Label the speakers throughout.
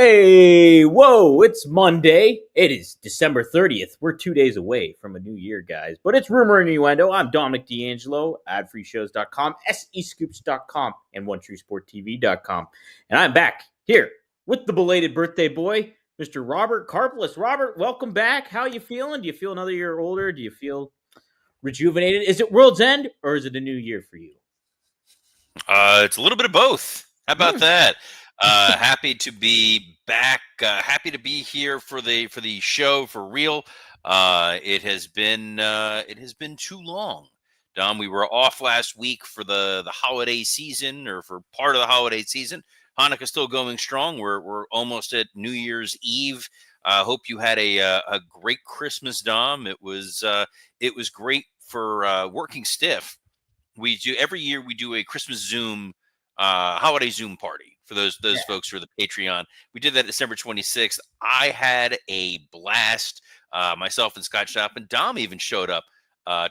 Speaker 1: Hey, whoa, it's Monday. It is December 30th. We're 2 days away from a new year, guys. But it's Rumor and Innuendo. I'm Dominic D'Angelo, adfreeshows.com, SEscoops.com, and OneTrueSportTV.com. And I'm back here with the belated birthday boy, Mr. Robert Karpelis. Robert, welcome back. How you feeling? Do you feel another year older? Do you feel rejuvenated? Is it World's End or is it a new year for you?
Speaker 2: It's a little bit of both. How about
Speaker 1: Hmm.
Speaker 2: that? Happy to be back. Happy to be here for the show for real. It has been too long. Dom, we were off last week for the holiday season, or for part of the holiday season. Hanukkah's still going strong. We're almost at New Year's Eve. Hope you had a great Christmas, Dom. It was great for working stiff. We do every year. We do a Christmas Zoom, holiday Zoom party for those folks who are the Patreon. We did that December 26th. I had a blast. Myself and Scott Shop and Dom even showed up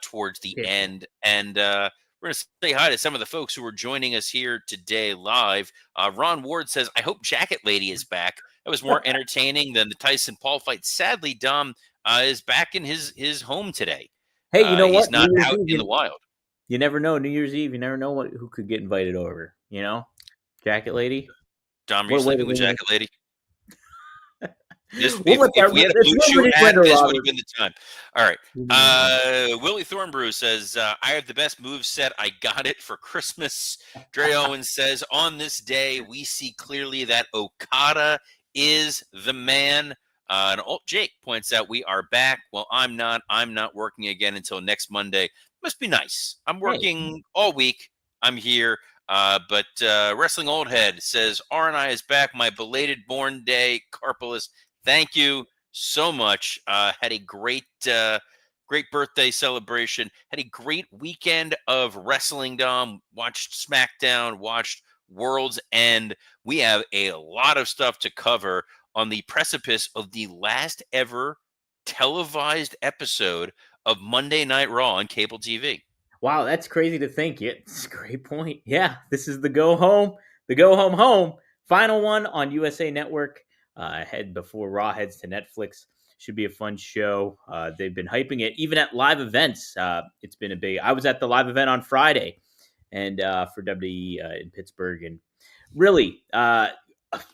Speaker 2: towards the
Speaker 1: Yeah.
Speaker 2: end, and we're going to say hi to some of the folks who are joining us here today live. Ron Ward says, "I hope Jacket Lady is back. That was more entertaining than the Tyson Paul fight." Sadly, Dom is back in his home today.
Speaker 1: Hey, you know
Speaker 2: He's
Speaker 1: what?
Speaker 2: not
Speaker 1: New Year's
Speaker 2: out in the
Speaker 1: Eve,
Speaker 2: wild.
Speaker 1: you never know. New Year's Eve, you never know who could get invited over. Jacket Lady.
Speaker 2: Dom, are you
Speaker 1: What a way to
Speaker 2: sleeping with
Speaker 1: ring
Speaker 2: Jacket Lady? This,
Speaker 1: We'll let
Speaker 2: if
Speaker 1: that.
Speaker 2: we had a
Speaker 1: It's
Speaker 2: blue
Speaker 1: rumor
Speaker 2: chew ad,
Speaker 1: innuendo,
Speaker 2: this would have
Speaker 1: Robert.
Speaker 2: been the time. All right.
Speaker 1: Rumor innuendo.
Speaker 2: Willie Thornbrew says, "I have the best move set. I got it for Christmas." Dre Owens says, "On this day, we see clearly that Okada is the man." And Jake points out, "We are back." Well, I'm not. I'm not working again until next Monday. Must be nice. I'm
Speaker 1: Hey,
Speaker 2: working all week. I'm here. But Wrestling Old Head says, "R&I is back. My belated born day, Carpolis. Thank you so much. Had a great birthday celebration. Had a great weekend of wrestling, Dom. Watched SmackDown, watched World's End. We have a lot of stuff to cover on the precipice of the last ever televised episode of Monday Night Raw on cable TV.
Speaker 1: wow, that's crazy to think. Yeah, it's a great point. Yeah, this is the go home. Final one on USA Network. Head before Raw heads to Netflix. Should be a fun show. They've been hyping it even at live events. It's been a big. I was at the live event on Friday, and for WWE in Pittsburgh, and really,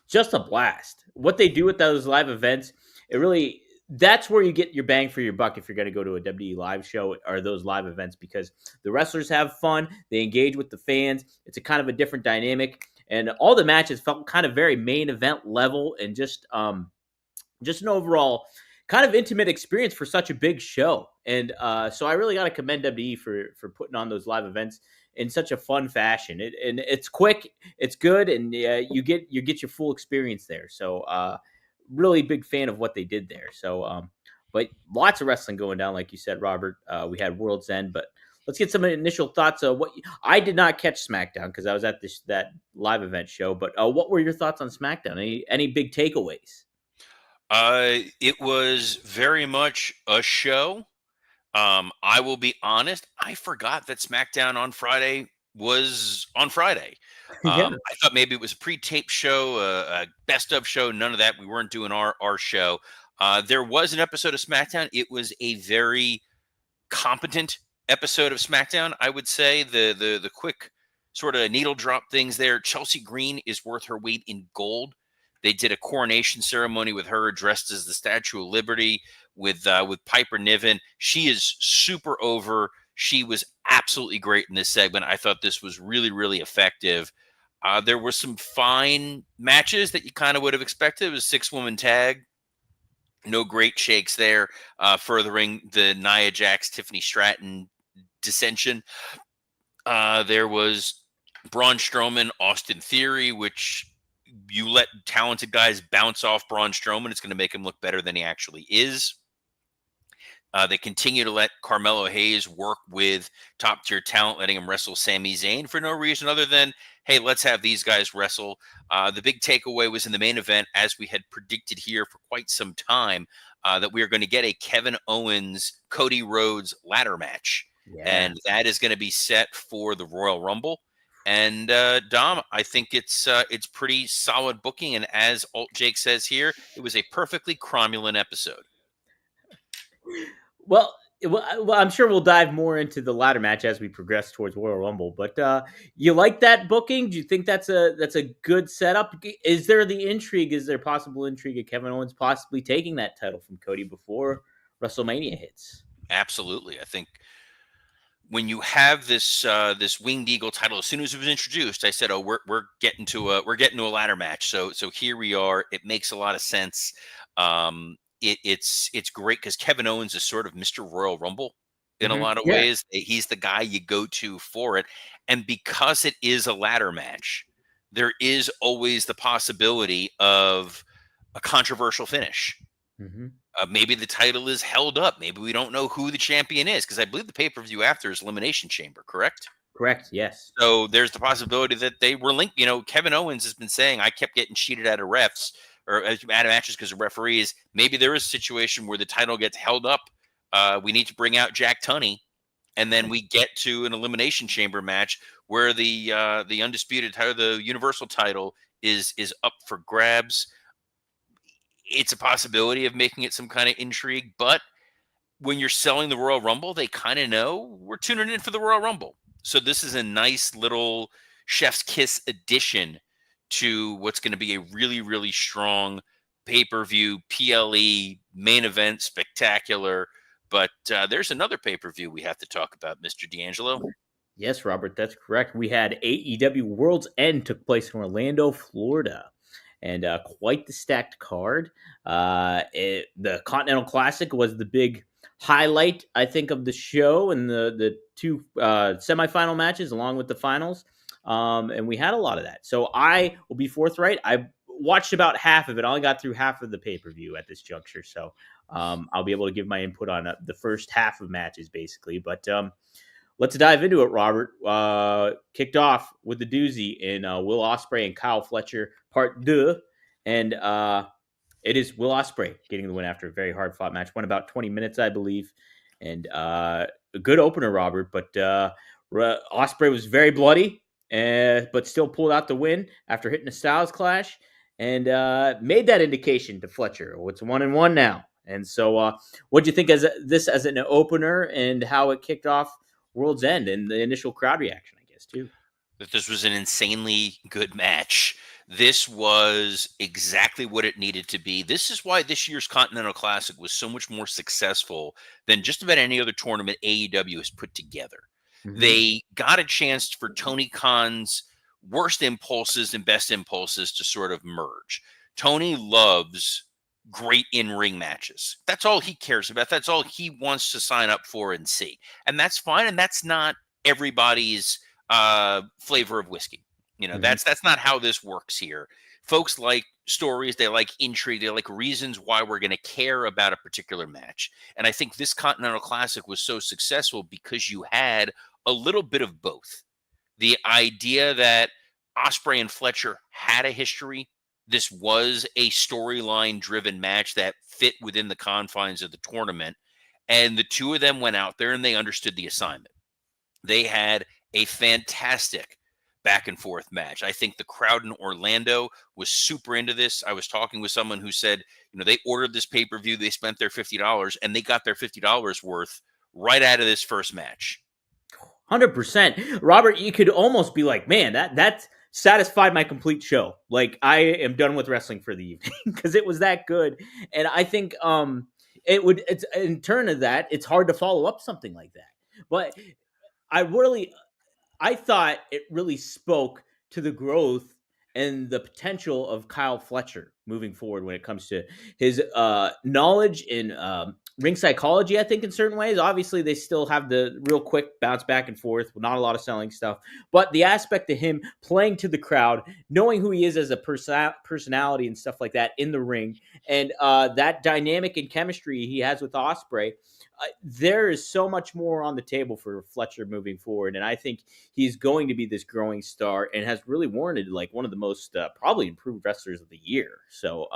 Speaker 1: just a blast. What they do with those live events, it really that's where you get your bang for your buck if you're going to go to a WWE live show or those live events because the wrestlers have fun, they engage with the fans. It's a kind of a different dynamic, and all the matches felt kind of very main event level and just an overall kind of intimate experience for such a big show. And so I really got to commend WWE for putting on those live events in such a fun fashion. And it's quick, it's good, and you get your full experience there. So really big fan of what they did there. So but lots of wrestling going down, like you said, Robert. We had World's End, but let's get some initial thoughts of what I did not catch SmackDown because I was at that live event show. But what were your thoughts on SmackDown? Any big takeaways?
Speaker 2: It was very much a show. I will be honest, I forgot that SmackDown on Friday was on Friday.
Speaker 1: Yeah.
Speaker 2: I thought maybe it was a pre-taped show, a best of show. None of that. We weren't doing our show. There was an episode of SmackDown. It was a very competent episode of SmackDown. I would say the quick sort of needle drop things there. Chelsea Green is worth her weight in gold. They did a coronation ceremony with her dressed as the Statue of Liberty with Piper Niven. She is super over. She was absolutely great in this segment. I thought this was really, really effective. There were some fine matches that you kind of would have expected. It was a 6-woman tag. No great shakes there, furthering the Nia Jax, Tiffany Stratton dissension. There was Braun Strowman, Austin Theory, which you let talented guys bounce off Braun Strowman, it's going to make him look better than he actually is. They continue to let Carmelo Hayes work with top tier talent, letting him wrestle Sami Zayn for no reason other than, hey, let's have these guys wrestle. The big takeaway was in the main event, as we had predicted here for quite some time, that we are going to get a Kevin Owens, Cody Rhodes ladder match.
Speaker 1: Yeah.
Speaker 2: And that is going to be set for the Royal Rumble. And Dom, I think it's pretty solid booking. And as Alt Jake says here, it was a perfectly cromulent episode.
Speaker 1: Well, I'm sure we'll dive more into the ladder match as we progress towards Royal Rumble. But you like that booking? Do you think that's a good setup? Is there the intrigue? Is there possible intrigue of Kevin Owens possibly taking that title from Cody before WrestleMania hits?
Speaker 2: Absolutely, I think when you have this winged eagle title, as soon as it was introduced, I said, "Oh, we're getting to a ladder match." So here we are. It makes a lot of sense. It's great because Kevin Owens is sort of Mr. Royal Rumble in a lot of
Speaker 1: Yeah.
Speaker 2: ways. He's the guy you go to for it, and because it is a ladder match, there is always the possibility of a controversial finish.
Speaker 1: Hmm.
Speaker 2: Maybe the title is held up. Maybe we don't know who the champion is because I believe the pay per view after is Elimination Chamber, correct?
Speaker 1: Correct. Yes.
Speaker 2: So there's the possibility that they were linked. Kevin Owens has been saying I kept getting cheated out of refs or out of matches because of referees. Maybe there is a situation where the title gets held up. We need to bring out Jack Tunney, and then we get to an Elimination Chamber match where the undisputed title, the Universal title, is up for grabs. It's a possibility of making it some kind of intrigue, but when you're selling the Royal Rumble, they kind of know we're tuning in for the Royal Rumble. So this is a nice little chef's kiss addition to what's going to be a really, really strong pay-per-view, PLE, main event, spectacular. But there's another pay-per-view we have to talk about, Mr. D'Angelo.
Speaker 1: Yes, Robert, that's correct. We had AEW World's End took place in Orlando, Florida, and quite the stacked card. The Continental Classic was the big highlight, I think, of the show, and the two semifinal matches along with the finals. And we had a lot of that. So I will be forthright. I watched about half of it. I only got through half of the pay per view at this juncture, so I'll be able to give my input on the first half of matches, basically. But let's dive into it, Robert. Kicked off with the doozy in Will Ospreay and Kyle Fletcher, part deux. And it is Will Ospreay getting the win after a very hard fought match. Went about 20 minutes, I believe. And a good opener, Robert. But Ospreay was very bloody, but still pulled out the win after hitting a Styles clash and made that indication to Fletcher. Oh, it's 1-1 now. And so, what do you think as this as an opener and how it kicked off World's End and the initial crowd reaction, I guess, too?
Speaker 2: That this was an insanely good match. This was exactly what it needed to be. This is why this year's Continental Classic was so much more successful than just about any other tournament AEW has put together.
Speaker 1: Mm-hmm.
Speaker 2: They got a chance for Tony Khan's worst impulses and best impulses to sort of merge. Tony loves great in-ring matches. That's all he cares about. That's all he wants to sign up for and see. And that's fine. And that's not everybody's flavor of whiskey.
Speaker 1: Mm-hmm.
Speaker 2: That's not how this works here. Folks like stories, they like intrigue, they like reasons why we're going to care about a particular match. And I think this Continental Classic was so successful because you had a little bit of both. The idea that Osprey and Fletcher had a history. This was a storyline driven match that fit within the confines of the tournament. And the two of them went out there and they understood the assignment. They had a fantastic back and forth match. I think the crowd in Orlando was super into this. I was talking with someone who said, they ordered this pay per view, they spent their $50, and they got their $50 worth right out of this first match.
Speaker 1: 100%. Robert, you could almost be like, man, that satisfied my complete show. Like, I am done with wrestling for the evening because it was that good. And I think it's in turn of that, it's hard to follow up something like that. But I really I thought it really spoke to the growth and the potential of Kyle Fletcher moving forward when it comes to his knowledge in ring psychology. I think in certain ways, obviously they still have the real quick bounce back and forth, not a lot of selling stuff, but the aspect of him playing to the crowd, knowing who he is as a personality and stuff like that in the ring, and that dynamic and chemistry he has with Osprey. There is so much more on the table for Fletcher moving forward, and I think he's going to be this growing star and has really warranted like one of the most probably improved wrestlers of the year. So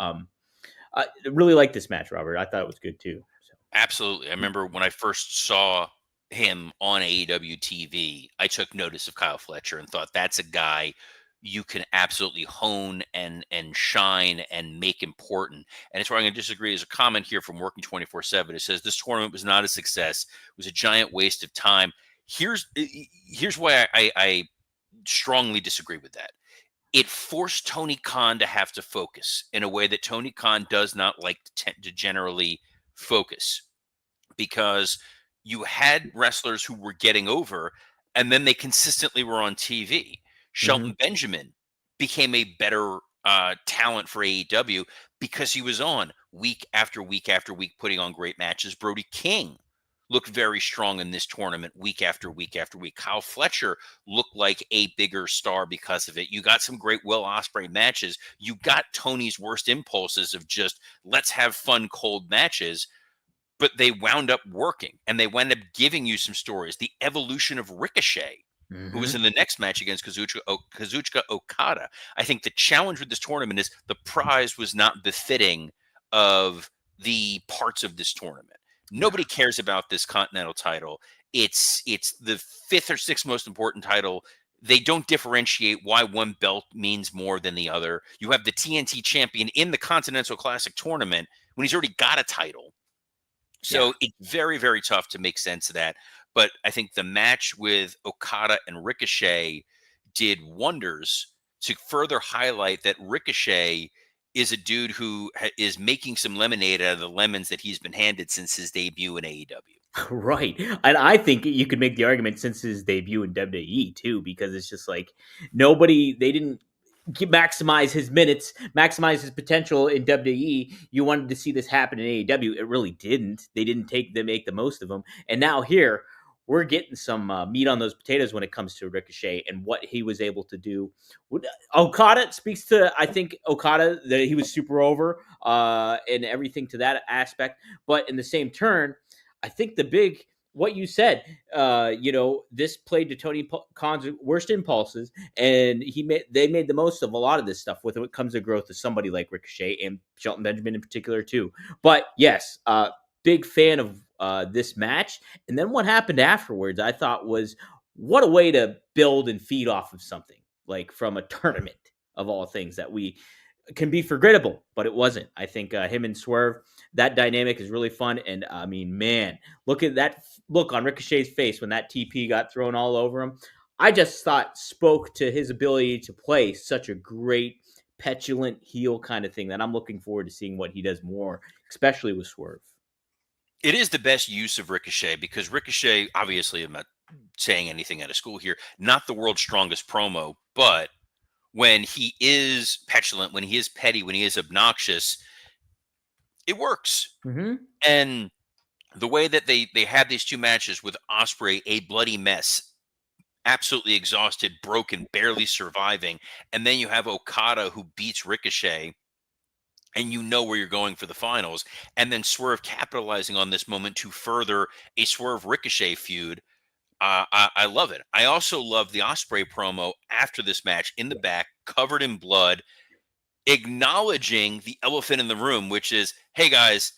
Speaker 1: I really like this match, Robert. I thought it was good too. So
Speaker 2: Absolutely. I remember when I first saw him on AEW TV, I took notice of Kyle Fletcher and thought that's a guy you can absolutely hone and shine and make important. And it's where I'm going to disagree. There's a comment here from Working 24/7. It says this tournament was not a success. It was a giant waste of time. Here's why I strongly disagree with that. It forced Tony Khan to have to focus in a way that Tony Khan does not like to generally focus, because you had wrestlers who were getting over and then they consistently were on TV.
Speaker 1: Hmm.
Speaker 2: Shelton Benjamin became a better talent for AEW because he was on week after week after week, putting on great matches. Brody King looked very strong in this tournament week after week after week. Kyle Fletcher looked like a bigger star because of it. You got some great Will Ospreay matches. You got Tony's worst impulses of just let's have fun, cold matches, but they wound up working and they wound up giving you some stories. The evolution of Ricochet, who was
Speaker 1: Hmm.
Speaker 2: in the next match against Kazuchika Okada. I think the challenge with this tournament is the prize was not befitting of the parts of this tournament.
Speaker 1: Yeah.
Speaker 2: Nobody cares about this Continental title. It's the fifth or sixth most important title. They don't differentiate why one belt means more than the other. You have the TNT champion in the Continental Classic tournament when he's already got a title.
Speaker 1: Yeah.
Speaker 2: So it's very, very tough to make sense of that. But I think the match with Okada and Ricochet did wonders to further highlight that Ricochet is a dude who is making some lemonade out of the lemons that he's been handed since his debut in AEW.
Speaker 1: Right. And I think you could make the argument since his debut in WWE too, because it's just like they didn't maximize his minutes, maximize his potential in WWE. You wanted to see this happen in AEW. It really didn't. They didn't make the most of him. And now here, we're getting some meat on those potatoes when it comes to Ricochet and what he was able to do. Okada speaks to, I think, Okada, that he was super over and everything to that aspect. But in the same turn, I think what you said, this played to Tony Khan's worst impulses, and they made the most of a lot of this stuff when it comes to growth of somebody like Ricochet and Shelton Benjamin in particular too. But yes, big fan of this match, and then what happened afterwards, I thought was what a way to build and feed off of something like from a tournament of all things that we can be forgettable, but it wasn't. I think him and Swerve, that dynamic is really fun. And I mean, man, look at that look on Ricochet's face when that TP got thrown all over him. I just thought spoke to his ability to play such a great, petulant heel kind of thing that I'm looking forward to seeing what he does more, especially with Swerve.
Speaker 2: It is the best use of Ricochet because Ricochet, obviously, I'm not saying anything out of school here, not the world's strongest promo, but when he is petulant, when he is petty, when he is obnoxious, it works.
Speaker 1: Mm-hmm.
Speaker 2: And the way that they had these two matches with Osprey, a bloody mess, absolutely exhausted, broken, barely surviving, and then you have Okada who beats Ricochet, and you know where you're going for the finals, and then Swerve capitalizing on this moment to further a Swerve Ricochet feud. I love it. I also love the Osprey promo after this match in the back, covered in blood, acknowledging the elephant in the room, which is, hey guys,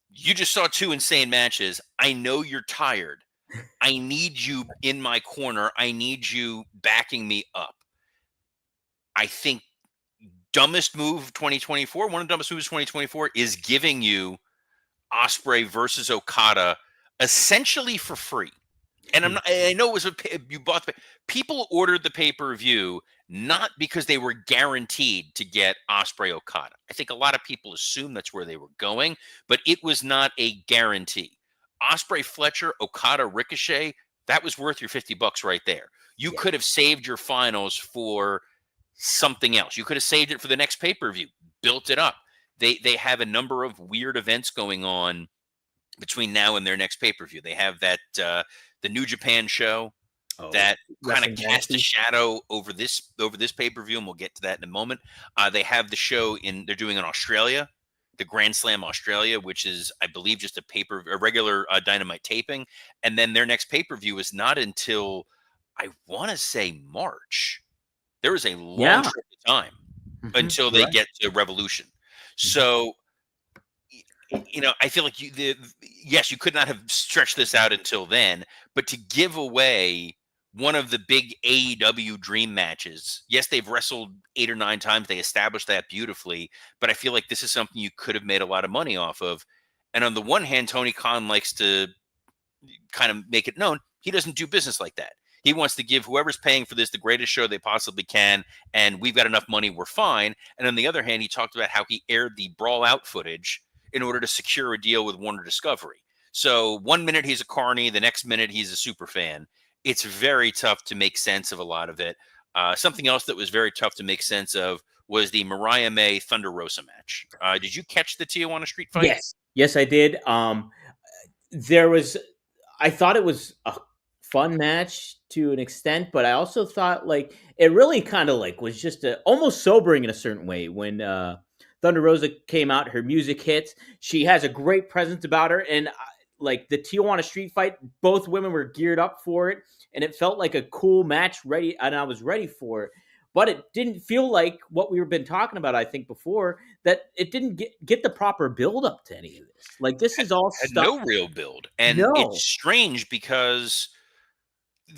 Speaker 2: you just saw two insane matches. I know you're tired. I need you in my corner. I need you backing me up. I think dumbest move 2024, one of the dumbest moves 2024 is giving you Osprey versus Okada essentially for free. And I know it was you bought people ordered the pay-per-view not because they were guaranteed to get Osprey Okada. I think a lot of people assumed that's where they were going, but it was not a guarantee. Osprey Fletcher, Okada Ricochet, that was worth your $50 right there. You
Speaker 1: Yeah.
Speaker 2: could have saved your finals for something else. You could have saved it for the next pay-per-view, built it up. They have a number of weird events going on between now and their next pay-per-view. They have that the New Japan show
Speaker 1: Oh,
Speaker 2: that kind of
Speaker 1: Wrestling
Speaker 2: cast a
Speaker 1: Dynasty.
Speaker 2: shadow over this pay-per-view, and we'll get to that in a moment. They have the show they're doing in Australia, the Grand Slam Australia, which is I believe just a regular Dynamite taping, and then their next pay-per-view is not until I want to say March. There is a long
Speaker 1: Yeah.
Speaker 2: stretch of time
Speaker 1: Hmm.
Speaker 2: until
Speaker 1: You're
Speaker 2: they
Speaker 1: right.
Speaker 2: get to Revolution.
Speaker 1: Mhm.
Speaker 2: So I feel like yes, you could not have stretched this out until then, but to give away one of the big AEW dream matches. Yes, they've wrestled 8 or 9 times. They established that beautifully, but I feel like this is something you could have made a lot of money off of. And on the one hand, Tony Khan likes to kind of make it known he doesn't do business like that. He wants to give whoever's paying for this the greatest show they possibly can, and we've got enough money, we're fine. And on the other hand, he talked about how he aired the brawl out footage in order to secure a deal with Warner Discovery. So 1 minute he's a carny, the next minute he's a super fan. It's very tough to make sense of a lot of it. Something else that was very tough to make sense of was the Mariah May Thunder Rosa match. Did you catch the Tijuana Street fight?
Speaker 1: Yes, yes, I did. There was I thought it was a fun match to an extent, but I also thought like it really kind of like was just almost sobering in a certain way when Thunder Rosa came out. Her music hits. She has a great presence about her, and like the Tijuana Street Fight, both women were geared up for it, and it felt like a cool match. Ready, and I was ready for it. But it didn't feel like what we've been talking about. I think before that, it didn't get the proper build up to any of this. Like this is all
Speaker 2: Had
Speaker 1: stuff.
Speaker 2: no real build. And it's
Speaker 1: No.
Speaker 2: strange because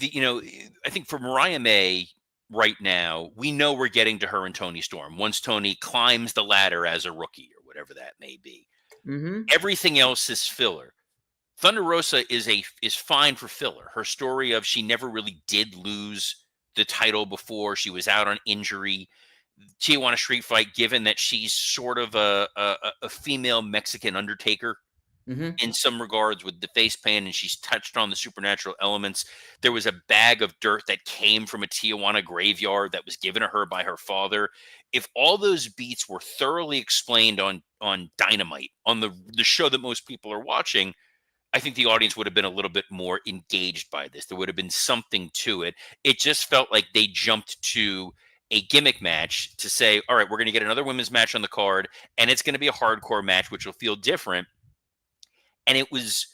Speaker 2: I think for Mariah May right now, we know we're getting to her and Tony Storm once Tony climbs the ladder as a rookie or whatever that may be.
Speaker 1: Hmm.
Speaker 2: Everything else is filler. Thunder Rosa is fine for filler. Her story of she never really did lose the title before. She was out on injury. Tijuana Street Fight, given that she's sort of a female Mexican Undertaker
Speaker 1: Hmm.
Speaker 2: in some regards with the face paint, and she's touched on the supernatural elements. There was a bag of dirt that came from a Tijuana graveyard that was given to her by her father. If all those beats were thoroughly explained on Dynamite, on the show that most people are watching, I think the audience would have been a little bit more engaged by this. There would have been something to it. It just felt like they jumped to a gimmick match to say, all right, we're going to get another women's match on the card, and it's going to be a hardcore match, which will feel different. And it was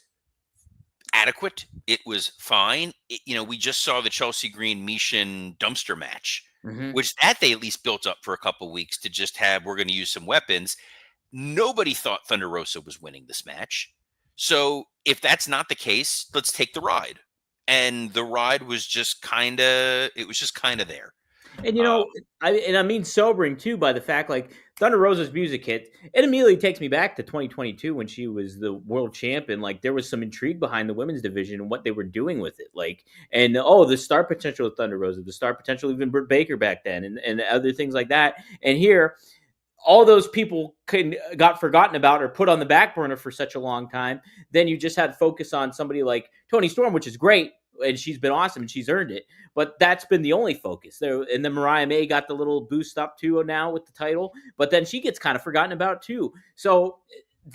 Speaker 2: adequate. It was fine. We just saw the Chelsea Green Mishin dumpster match,
Speaker 1: Hmm.
Speaker 2: which that they at least built up for a couple weeks to just have, we're going to use some weapons. Nobody thought Thunder Rosa was winning this match. So if that's not the case, let's take the ride. And the ride was just kind of there.
Speaker 1: And
Speaker 2: Um,
Speaker 1: I mean sobering too by the fact like Thunder Rosa's music hit. It immediately takes me back to 2022 when she was the world champion. Like there was some intrigue behind the women's division and what they were doing with it. Like and the star potential of Thunder Rosa, the star potential even Britt Baker back then, and other things like that. And here all those people got forgotten about or put on the back burner for such a long time. Then you just had focus on somebody like Tony Storm, which is great, and she's been awesome and she's earned it. But that's been the only focus there. And then Mariah May got the little boost up too now with the title, but then she gets kind of forgotten about too. So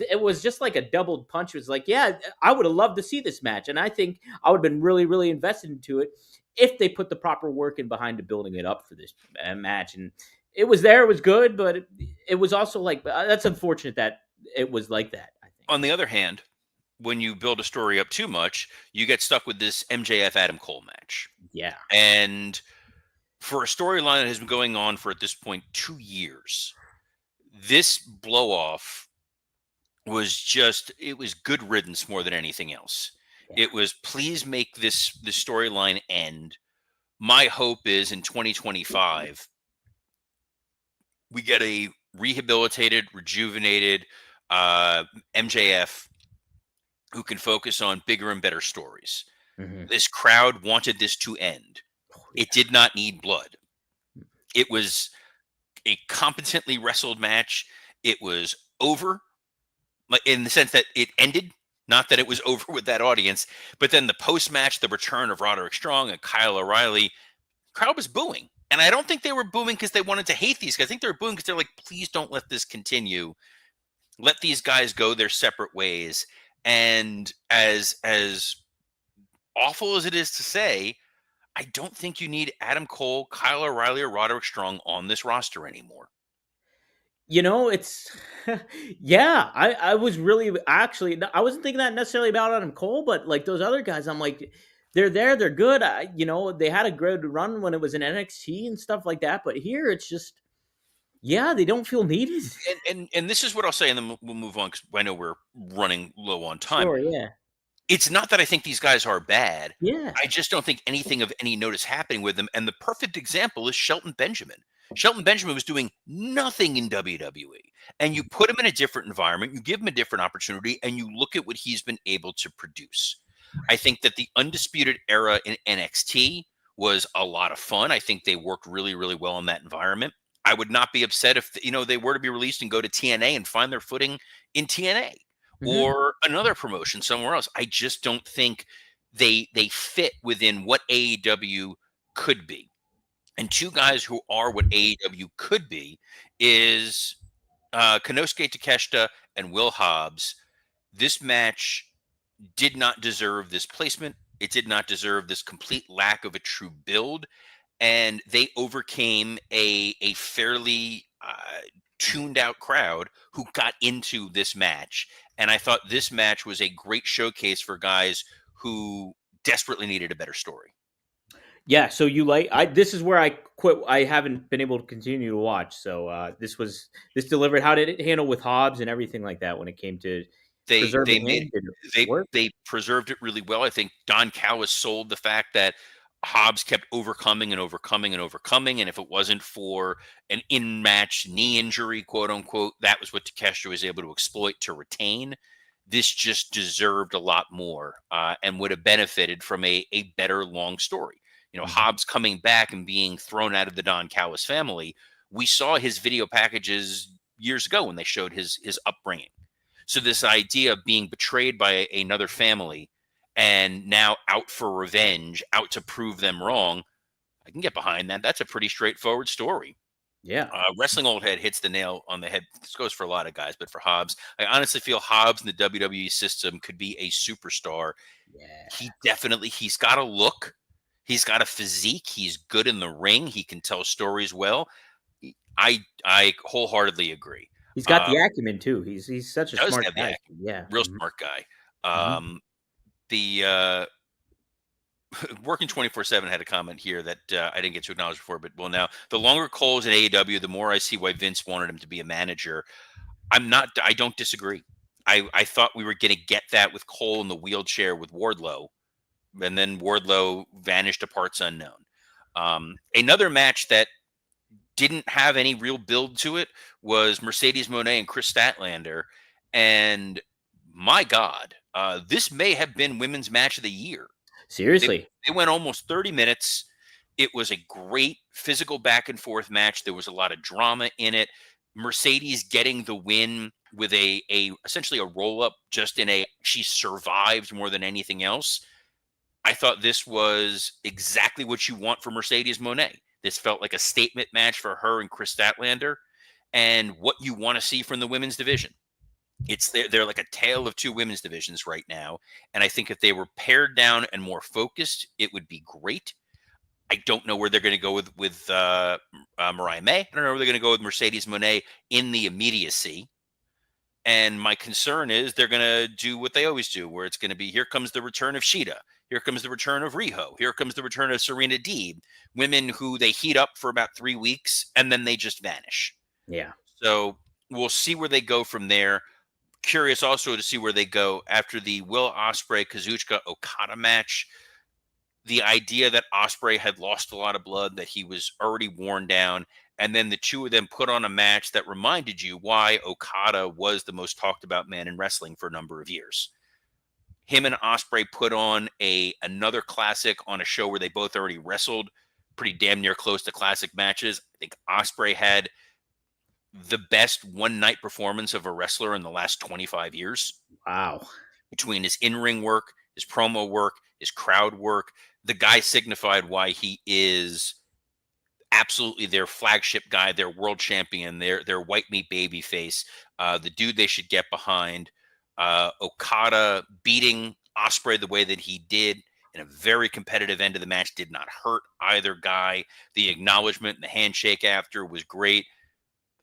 Speaker 1: it was just like a doubled punch. It was like, yeah, I would have loved to see this match, and I think I would have been really, really invested into it if they put the proper work in behind to building it up for this match. And it was there, it was good, but it was also like that's unfortunate that it was like that. I think.
Speaker 2: on the other hand, when you build a story up too much, you get stuck with this MJF Adam Cole match.
Speaker 1: Yeah.
Speaker 2: And for a storyline that has been going on for at this point 2 years, this blow off it was good riddance more than anything else.
Speaker 1: Yeah.
Speaker 2: It was, please make this storyline end. My hope is in 2025 we get a rehabilitated, rejuvenated MJF who can focus on bigger and better stories.
Speaker 1: Hmm.
Speaker 2: This crowd wanted this to end.
Speaker 1: Oh,
Speaker 2: It
Speaker 1: yeah.
Speaker 2: did not need blood. It was a competently wrestled match. It was over, like in the sense that it ended, not that it was over with that audience. But then the post match, the return of Roderick Strong and Kyle O'Reilly, crowd was booing. And I don't think they were booing because they wanted to hate these guys. I think they were booing because they're like, please don't let this continue. Let these guys go their separate ways. And as awful as it is to say, I don't think you need Adam Cole, Kyle O'Reilly, or Roderick Strong on this roster anymore.
Speaker 1: It's yeah. I was really actually I wasn't thinking that necessarily about Adam Cole, but like those other guys, I'm like, they're there, they're good. They had a good run when it was in NXT and stuff like that, but here it's just Yeah, they don't feel needed.
Speaker 2: And this is what I'll say, and then we'll move on because I know we're running low on time.
Speaker 1: Sure, yeah.
Speaker 2: It's not that I think these guys are bad.
Speaker 1: Yeah.
Speaker 2: I just don't think anything of any note is happening with them. And the perfect example is Shelton Benjamin. Shelton Benjamin was doing nothing in WWE. And you put him in a different environment, you give him a different opportunity, and you look at what he's been able to produce. I think that the Undisputed Era in NXT was a lot of fun. I think they worked really, really well in that environment. I would not be upset if they were to be released and go to TNA and find their footing in TNA
Speaker 1: Mhm.
Speaker 2: or another promotion somewhere else. I just don't think they fit within what AEW could be. And two guys who are what AEW could be is Konosuke Takeshita and Will Hobbs. This match did not deserve this placement. It did not deserve this complete lack of a true build, and they overcame a fairly tuned out crowd who got into this match. And I thought this match was a great showcase for guys who desperately needed a better story.
Speaker 1: Yeah, so you like I this is where I quit. I haven't been able to continue to watch. So this delivered. How did it handle with Hobbs and everything like that when it came to
Speaker 2: They
Speaker 1: preserving
Speaker 2: made
Speaker 1: him? Did it
Speaker 2: they
Speaker 1: work?
Speaker 2: they preserved it really well. I think Don Callis sold the fact that Hobbs kept overcoming and overcoming and overcoming, and if it wasn't for an in-match knee injury, quote unquote, that was what Takeshita was able to exploit to retain. This just deserved a lot more and would have benefited from a better long story.
Speaker 1: Mhm.
Speaker 2: Hobbs coming back and being thrown out of the Don Callis family. We saw his video packages years ago when they showed his upbringing. So this idea of being betrayed by another family and now out for revenge, out to prove them wrong, I can get behind that. That's a pretty straightforward story.
Speaker 1: Yeah,
Speaker 2: Wrestling Old Head hits the nail on the head. This goes for a lot of guys, but for Hobbs, I honestly feel Hobbs in the WWE system could be a superstar.
Speaker 1: yeah.
Speaker 2: He's got a look, he's got a physique, he's good in the ring, he can tell stories well. I wholeheartedly agree.
Speaker 1: He's got
Speaker 2: Uh,
Speaker 1: the acumen too. He's such a
Speaker 2: does
Speaker 1: smart
Speaker 2: have the
Speaker 1: guy.
Speaker 2: acumen,
Speaker 1: Yeah.
Speaker 2: real
Speaker 1: Mhm.
Speaker 2: smart guy.
Speaker 1: Mhm.
Speaker 2: Um, the Working 24/7 had a comment here that I didn't get to acknowledge before, but well, now the longer Cole's in AEW, the more I see why Vince wanted him to be a manager. I don't disagree. I thought we were going to get that with Cole in the wheelchair with Wardlow, and then Wardlow vanished to parts unknown. Another match that didn't have any real build to it was Mercedes Moné and Chris Statlander, and my God, this may have been women's match of the year. They
Speaker 1: Seriously.
Speaker 2: they went almost 30 minutes. It was a great physical back and forth match. There was a lot of drama in it. Mercedes getting the win with a essentially a roll up, just in a she survived more than anything else. I thought this was exactly what you want for Mercedes Monet. This felt like a statement match for her and Chris Statlander, and what you want to see from the women's division. They're like a tale of two women's divisions right now, and I think if they were pared down and more focused, it would be great. I don't know where they're going to go with Mariah May. I don't know where they're going to go with Mercedes Monet in the immediacy. And my concern is they're going to do what they always do, where it's going to be here comes the return of Sheeta, here comes the return of Riho, here comes the return of Serena Deeb, women who they heat up for about 3 weeks and then they just vanish.
Speaker 1: Yeah.
Speaker 2: So we'll see where they go from there. Curious also to see where they go after the Will Ospreay Kazuchika Okada match. The idea that Ospreay had lost a lot of blood, that he was already worn down, and then the two of them put on a match that reminded you why Okada was the most talked about man in wrestling for a number of years. Him and Ospreay put on another classic on a show where they both already wrestled, pretty damn near close to classic matches. I think Ospreay had the best one night performance of a wrestler in the last 25 years
Speaker 1: Wow.
Speaker 2: between his in ring work, his promo work, his crowd work. The guy signified why he is absolutely their flagship guy, their world champion, their white meat baby face, the dude they should get behind. Okada beating Osprey the way that he did in a very competitive end of the match did not hurt either guy. The acknowledgement and the handshake after was great.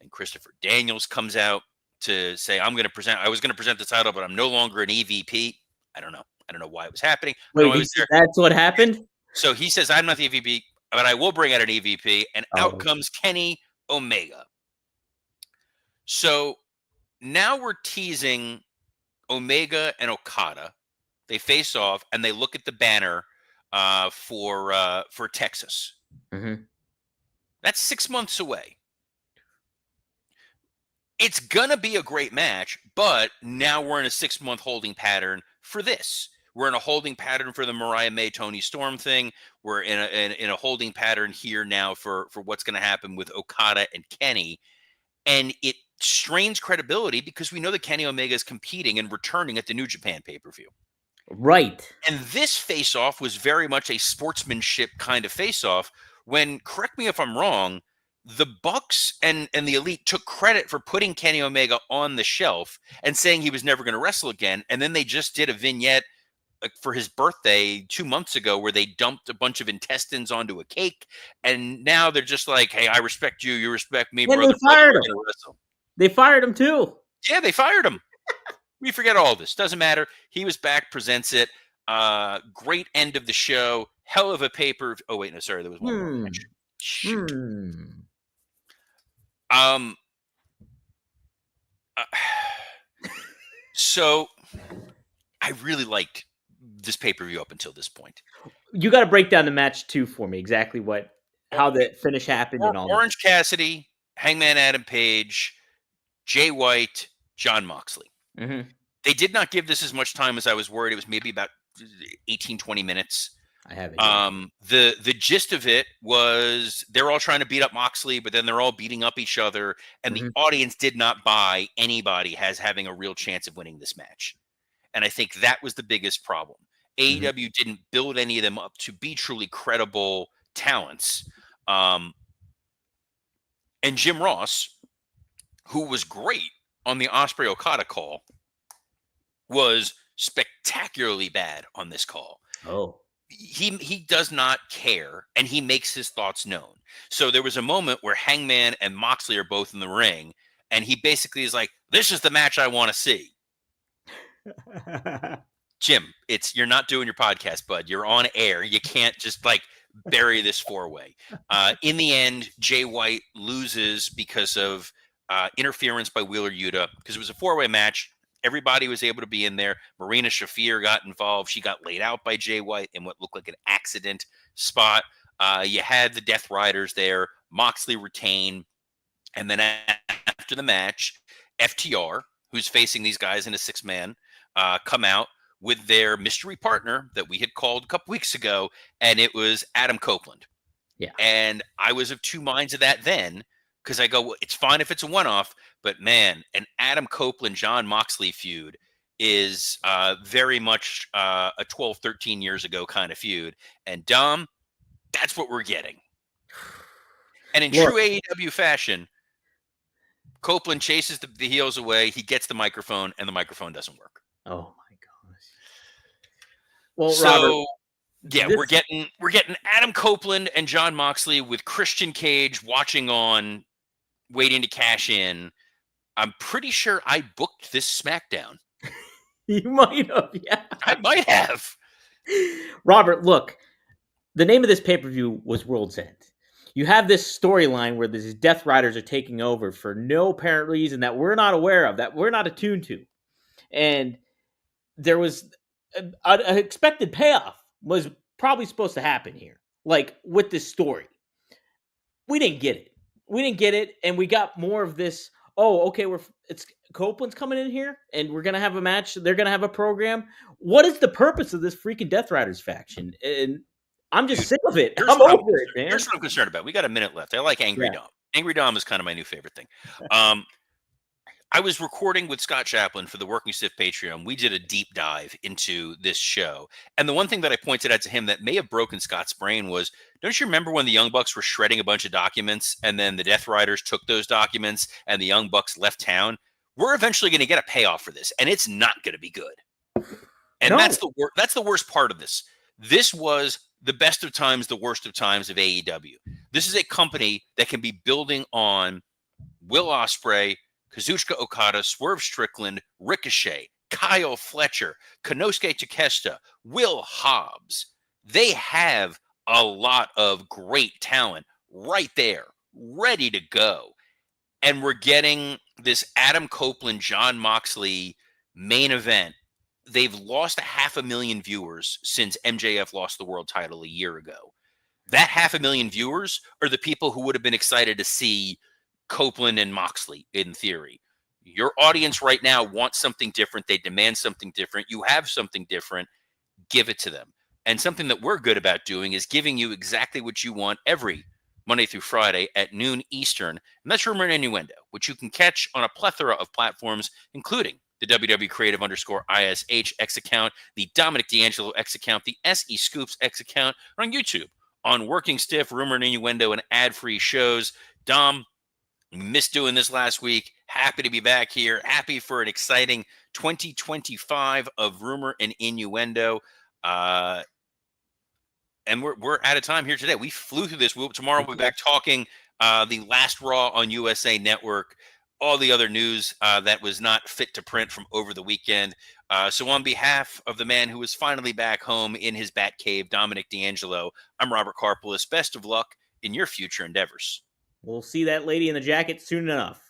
Speaker 2: And Christopher Daniels comes out to say, I was going to present the title, but I'm no longer an EVP. I don't know. I don't know why it was happening. I don't know
Speaker 1: Wait,
Speaker 2: why it was there.
Speaker 1: that's what happened?
Speaker 2: So he says, I'm not the EVP, but I will bring out an EVP. And out
Speaker 1: Oh,
Speaker 2: comes Kenny Omega. So now we're teasing Omega and Okada. They face off and they look at the banner for Texas.
Speaker 1: Mm-hmm.
Speaker 2: That's 6 months away. It's gonna be a great match, but now we're in a 6-month holding pattern for this. We're in a holding pattern for the Mariah May Tony Storm thing. We're in a holding pattern here now for what's going to happen with Okada and Kenny, and it strains credibility because we know that Kenny Omega is competing and returning at the New Japan pay-per-view.
Speaker 1: Right.
Speaker 2: And this face-off was very much a sportsmanship kind of face-off when, correct me if I'm wrong, the Bucks and the Elite took credit for putting Kenny Omega on the shelf and saying he was never going to wrestle again. And then they just did a vignette for his birthday 2 months ago where they dumped a bunch of intestines onto a cake. And now they're just like, hey, I respect you. You respect me,
Speaker 1: And
Speaker 2: brother.
Speaker 1: they fired
Speaker 2: We're
Speaker 1: him.
Speaker 2: gonna wrestle.
Speaker 1: They fired him too.
Speaker 2: Yeah, they fired him. We forget all this. Doesn't matter. He was back, presents it. Great end of the show. Hell of a paper. Oh, wait, no, sorry. There was one more match. Shoot. Uh, so I really liked this pay-per-view up until this point.
Speaker 1: You got to break down the match too for me. Exactly how the finish happened and all.
Speaker 2: Orange Cassidy, Hangman Adam Page, Jay White, Jon Moxley.
Speaker 1: Mm-hmm.
Speaker 2: They did not give this as much time as I was worried. It was maybe about 18, 20 minutes.
Speaker 1: I have it.
Speaker 2: The gist of it was they're all trying to beat up Moxley, but then they're all beating up each other, and the audience did not buy anybody as having a real chance of winning this match. And I think that was the biggest problem. AEW didn't build any of them up to be truly credible talents. And Jim Ross, who was great on the Osprey Okada call, was spectacularly bad on this call.
Speaker 1: Oh.
Speaker 2: He does not care, and he makes his thoughts known. So there was a moment where Hangman and Moxley are both in the ring, and he basically is like, this is the match I want to see. Jim, you're not doing your podcast, bud. You're on air. You can't just like bury this four-way. In the end, Jay White loses because of interference by Wheeler Yuta, because it was a four-way match. Everybody was able to be in there. Marina Shafir got involved. She got laid out by Jay White in what looked like an accident spot. You had the Death Riders there. Moxley retained. And then after the match, FTR, who's facing these guys in a six-man, come out with their mystery partner that we had called a couple weeks ago, and it was Adam Copeland.
Speaker 1: Yeah.
Speaker 2: And I was of two minds of that then, because I go, well, it's fine if it's a one-off, but man, an Adam Copeland, Jon Moxley feud is very much a 12, 13 years ago kind of feud. And Dom, that's what we're getting. And in true AEW fashion, Copeland chases the heels away. He gets the microphone, and the microphone doesn't work.
Speaker 1: Oh my gosh. Well,
Speaker 2: so,
Speaker 1: Robert,
Speaker 2: yeah, we're getting Adam Copeland and Jon Moxley with Christian Cage watching on, waiting to cash in. I'm pretty sure I booked this SmackDown.
Speaker 1: You might have, yeah.
Speaker 2: I might have.
Speaker 1: Robert, look, the name of this pay-per-view was World's End. You have this storyline where these Death Riders are taking over for no apparent reason that we're not aware of, that we're not attuned to. And there was an expected payoff was probably supposed to happen here, like with this story. We didn't get it. And we got more of this. Oh, okay, it's Copeland's coming in here, and we're gonna have a match. They're gonna have a program. What is the purpose of this freaking Death Riders faction? And I'm just sick of it. I'm over it, man.
Speaker 2: Here's what I'm concerned about. We got a minute left. I like Angry Dom. Angry Dom is kind of my new favorite thing. I was recording with Scott Chaplin for the Working Stiff Patreon. We did a deep dive into this show. And the one thing that I pointed out to him that may have broken Scott's brain was, don't you remember when the Young Bucks were shredding a bunch of documents and then the Death Riders took those documents and the Young Bucks left town? We're eventually going to get a payoff for this, and it's not going to be good. And that's the worst part of this. This was the best of times, the worst of times of AEW. This is a company that can be building on Will Ospreay, Kazuchika Okada, Swerve Strickland, Ricochet, Kyle Fletcher, Konosuke Takeshita, Will Hobbs. They have a lot of great talent right there, ready to go. And we're getting this Adam Copeland, John Moxley main event, they've lost 500,000 viewers since MJF lost the world title a year ago. That 500,000 viewers are the people who would have been excited to see Copeland and Moxley, in theory. Your audience right now wants something different. They demand something different. You have something different. Give it to them. And something that we're good about doing is giving you exactly what you want every Monday through Friday at noon Eastern. And that's Rumor and Innuendo, which you can catch on a plethora of platforms, including the WW Creative _ISH X account, the Dominic D'Angelo X account, the SE Scoops X account, or on YouTube on Working Stiff, Rumor and Innuendo, and ad-free shows. Dom, missed doing this last week. Happy to be back here. Happy for an exciting 2025 of Rumor and Innuendo. And we're out of time here today. We flew through this. Tomorrow we'll be back talking the last Raw on USA Network, all the other news that was not fit to print from over the weekend. So on behalf of the man who is finally back home in his bat cave, Dominic D'Angelo, I'm Robert Karpolis. Best of luck in your future endeavors.
Speaker 1: We'll see that lady in the jacket soon enough.